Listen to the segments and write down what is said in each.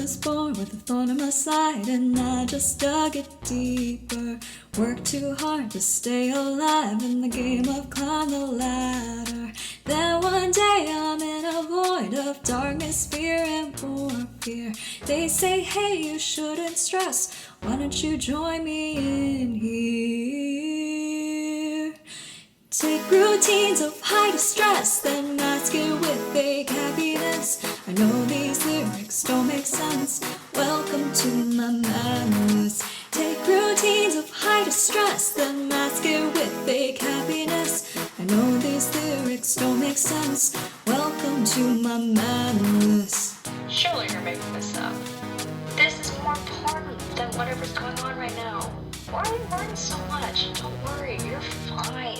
was born with a thorn in my side, and I just dug it deeper. Worked too hard to stay alive in the game of climb the ladder. Then one day I'm in a void of darkness, fear, and more fear. They say, hey, you shouldn't stress. Why don't you join me in here? Take routines of high distress, then mask it with fake happiness. I know these lyrics don't make sense. Welcome to my madness. Take routines of high distress, then mask it with fake happiness. I know these lyrics don't make sense. Welcome to my madness. Surely you're making this up. This is more important than whatever's going on right now. Why are you worrying so much? Don't worry, you're fine.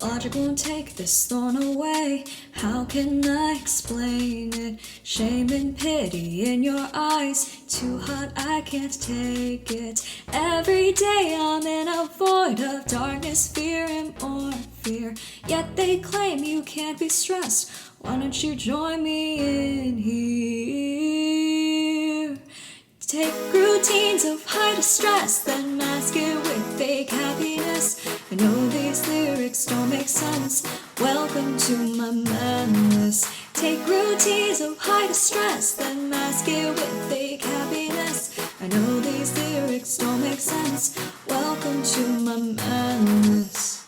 Logic won't take this thorn away. How can I explain it? Shame and pity in your eyes. Too hot, I can't take it. Every day I'm in a void of darkness, fear, and more fear. Yet they claim you can't be stressed. Why don't you join me in here? Take routines of high distress, then mask it with fake happiness. I know these lyrics don't make sense. Welcome to my madness. Take routines of high distress, then mask it with fake happiness. I know these lyrics don't make sense. Welcome to my madness.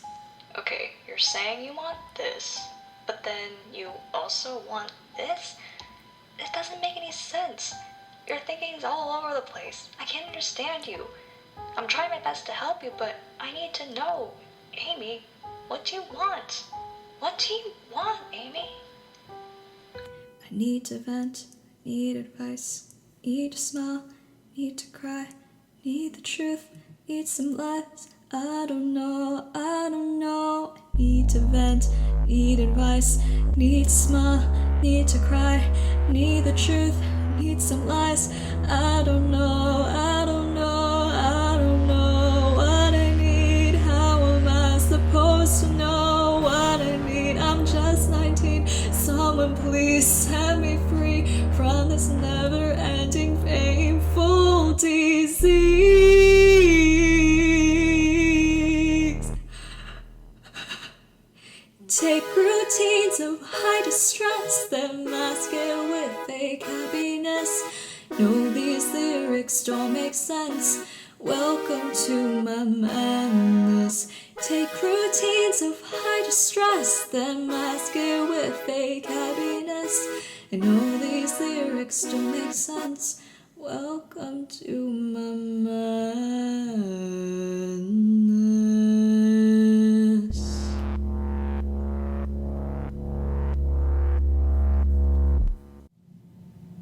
Okay, you're saying you want this, but then you also want this? This doesn't make any sense. Your thinking's all over the place. I can't understand you. I'm trying my best to help you, but I need to know. Amy, what do you want? What do you want, Amy? I need to vent, need advice, need to smile, need to cry, need the truth, need some lies. I don't know. Need to vent, need advice, need to smile, need to cry, need the truth, need some lies. I don't know what I need. How am I supposed to know what I need? I'm just 19. Someone please set me free from this never-ending painful disease. Take routines of high distress, then mask it with fake happiness. No, these lyrics don't make sense. Welcome to my madness. Take routines of high distress, then mask it with fake happiness. I know these lyrics don't make sense. Welcome to my madness.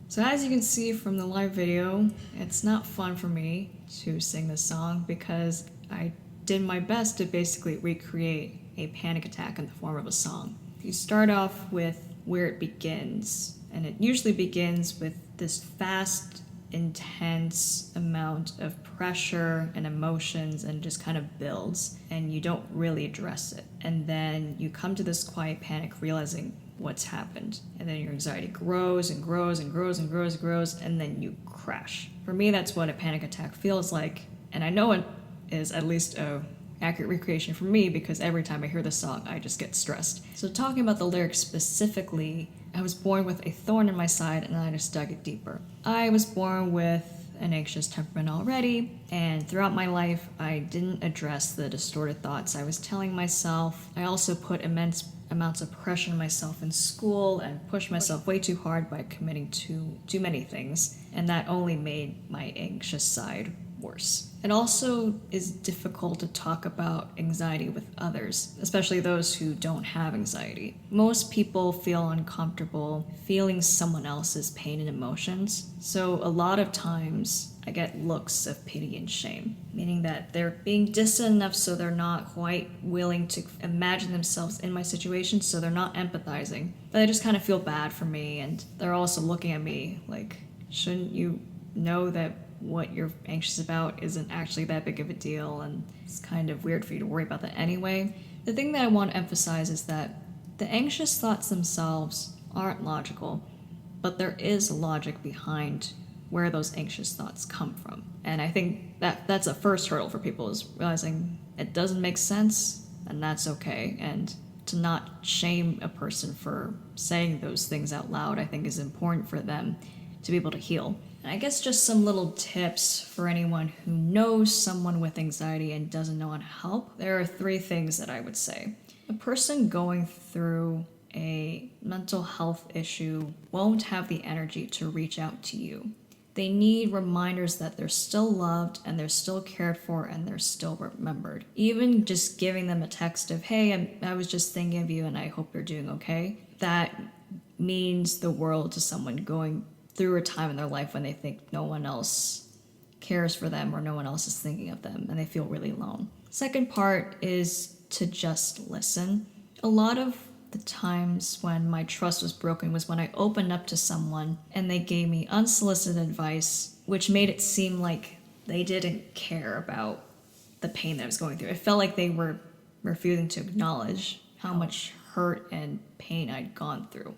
So as you can see from the live video, it's not fun for me to sing this song because I did my best to basically recreate a panic attack in the form of a song. You start off with where it begins, and it usually begins with this fast, intense amount of pressure and emotions and just kind of builds, and you don't really address it. And then you come to this quiet panic realizing what's happened, and then your anxiety grows and grows and grows and grows and grows, and then you crash. For me, that's what a panic attack feels like, and I know it is at least a accurate recreation for me because every time I hear this song I just get stressed. So talking about the lyrics specifically, I was born with a thorn in my side and I just dug it deeper. I was born with an anxious temperament already, and throughout my life I didn't address the distorted thoughts I was telling myself. I also put immense amounts of pressure on myself in school and pushed myself way too hard by committing to too many things, and that only made my anxious side worse. It also is difficult to talk about anxiety with others, especially those who don't have anxiety. Most people feel uncomfortable feeling someone else's pain and emotions, so a lot of times I get looks of pity and shame, meaning that they're being distant enough so they're not quite willing to imagine themselves in my situation, so they're not empathizing. But they just kind of feel bad for me, and they're also looking at me like, shouldn't you know that what you're anxious about isn't actually that big of a deal, and it's kind of weird for you to worry about that anyway. The thing that I want to emphasize is that the anxious thoughts themselves aren't logical, but there is logic behind where those anxious thoughts come from. And I think that's a first hurdle for people, is realizing it doesn't make sense, and that's okay. And to not shame a person for saying those things out loud, I think is important for them to be able to heal. And I guess just some little tips for anyone who knows someone with anxiety and doesn't know how to help. There are 3 things that I would say. A person going through a mental health issue won't have the energy to reach out to you. They need reminders that they're still loved and they're still cared for and they're still remembered. Even just giving them a text of, hey, I was just thinking of you and I hope you're doing okay. That means the world to someone going through a time in their life when they think no one else cares for them or no one else is thinking of them and they feel really alone. Second part is to just listen. A lot of the times when my trust was broken was when I opened up to someone and they gave me unsolicited advice, which made it seem like they didn't care about the pain that I was going through. It felt like they were refusing to acknowledge how much hurt and pain I'd gone through.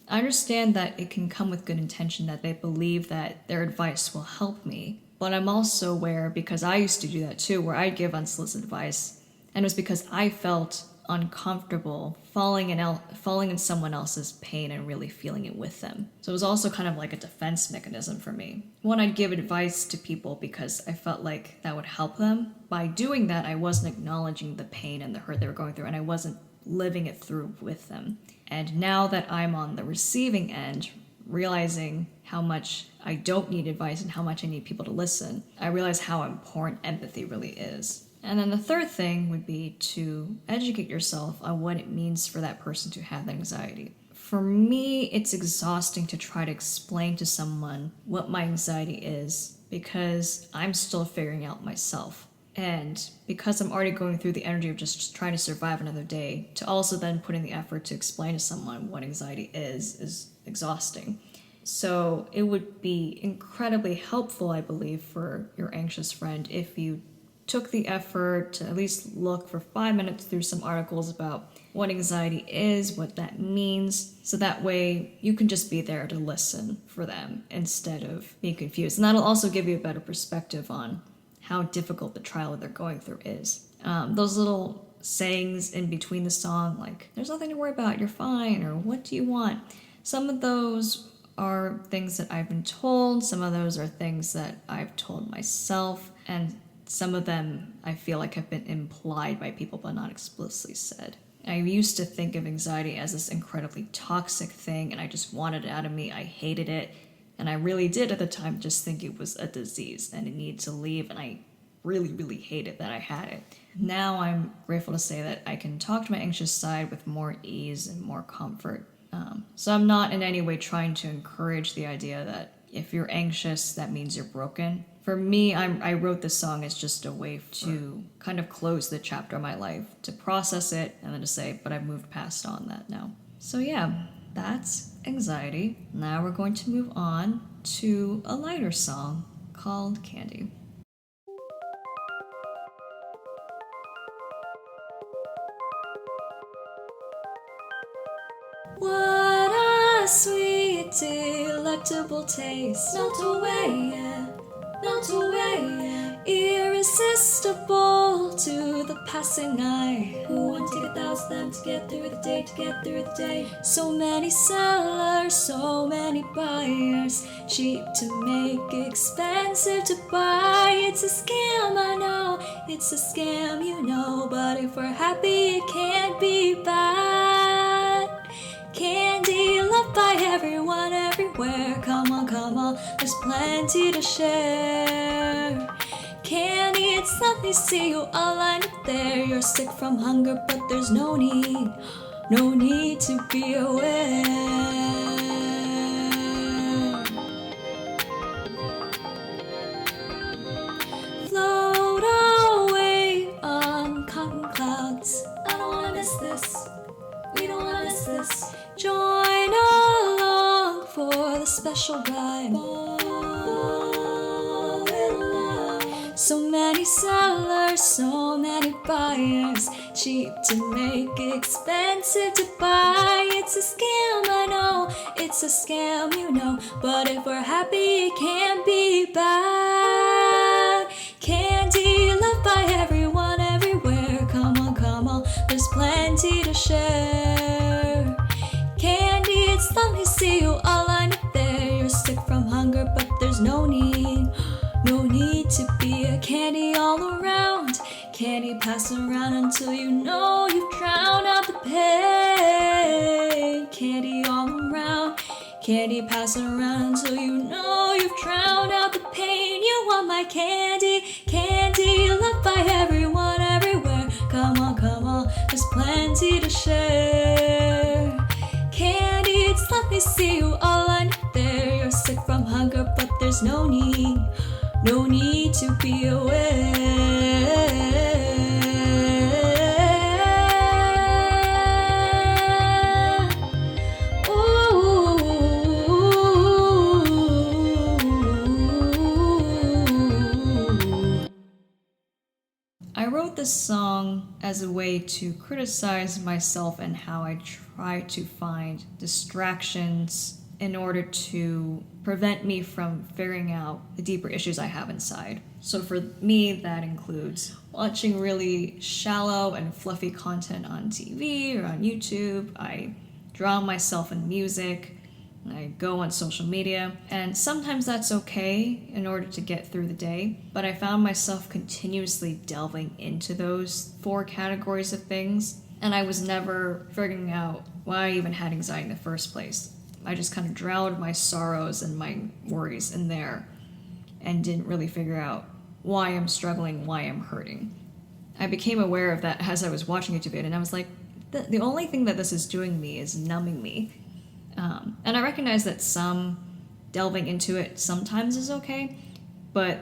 I understand that it can come with good intention, that they believe that their advice will help me, but I'm also aware, because I used to do that too, where I'd give unsolicited advice, and it was because I felt uncomfortable falling in someone else's pain and really feeling it with them. So it was also kind of like a defense mechanism for me. One, I'd give advice to people because I felt like that would help them. By doing that, I wasn't acknowledging the pain and the hurt they were going through, and I wasn't living it through with them. And now that I'm on the receiving end, realizing how much I don't need advice and how much I need people to listen, I realize how important empathy really is. And then the third thing would be to educate yourself on what it means for that person to have anxiety. For me, it's exhausting to try to explain to someone what my anxiety is because I'm still figuring out myself. And because I'm already going through the energy of just trying to survive another day, to also then put in the effort to explain to someone what anxiety is exhausting. So it would be incredibly helpful, I believe, for your anxious friend if you took the effort to at least look for 5 minutes through some articles about what anxiety is, what that means, so that way you can just be there to listen for them instead of being confused. And that'll also give you a better perspective on how difficult the trial that they're going through is. Those little sayings in between the song, like, there's nothing to worry about, you're fine, or what do you want? Some of those are things that I've been told, some of those are things that I've told myself, and some of them I feel like have been implied by people but not explicitly said. I used to think of anxiety as this incredibly toxic thing and I just wanted it out of me. I hated it. And I really did at the time just think it was a disease and it needed to leave, and I really, really hated that I had it. Now I'm grateful to say that I can talk to my anxious side with more ease and more comfort. So I'm not in any way trying to encourage the idea that if you're anxious, that means you're broken. For me, I wrote this song as just a way to kind of close the chapter of my life, to process it, and then to say, but I've moved past on that now. So yeah, that's anxiety. Now we're going to move on to a lighter song called Candy. What a sweet, delectable taste. Melt away, yeah. Melt away, yeah. Irresistible to the passing eye. Who won't take 1,000 to get through the day, to get through the day? So many sellers, so many buyers. Cheap to make, expensive to buy. It's a scam, I know. It's a scam, you know. But if we're happy, it can't be bad. Candy loved by everyone, everywhere. Come on, there's plenty to share. Candy, it's lovely to see you all lined up there. You're sick from hunger, but there's no need to be aware. Float away on cotton clouds. I don't wanna miss this. We don't wanna miss this. Join along for the special ride. Fall in love. So many sellers, so many buyers. cheap to make, expensive to buy. It's a scam, I know, it's a scam, you know. But if we're happy, it can't be bad. Candy loved by everyone, everywhere. Come on, there's plenty to share. Candy, it's lovely to see you all on it there. You're sick from hunger, but there's no need to be a candy all around. Candy pass around until you know you've drowned out the pain. Candy all around. Candy pass around until you know you've drowned out the pain. You want my candy, candy loved by everyone, everywhere. Come on, there's plenty to share. Candy, it's lovely to see you all on there. You're sick from hunger, but there's no need to be aware. I wrote this song as a way to criticize myself and how I try to find distractions in order to prevent me from figuring out the deeper issues I have inside. So for me, that includes watching really shallow and fluffy content on TV or on YouTube. I drown myself in music. I go on social media, and sometimes that's okay in order to get through the day, but I found myself continuously delving into those 4 categories of things, and I was never figuring out why I even had anxiety in the first place. I just kind of drowned my sorrows and my worries in there and didn't really figure out why I'm struggling, why I'm hurting. I became aware of that as I was watching YouTube and I was like, the only thing that this is doing me is numbing me. And I recognize that some delving into it sometimes is okay, but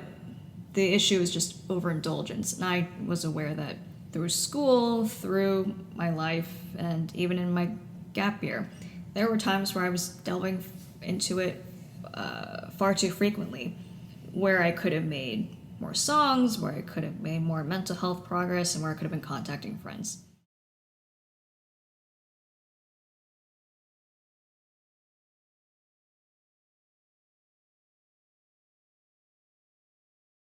the issue is just overindulgence. And I was aware that through school, through my life, and even in my gap year, there were times where I was delving into it far too frequently, where I could have made more songs, where I could have made more mental health progress, and where I could have been contacting friends.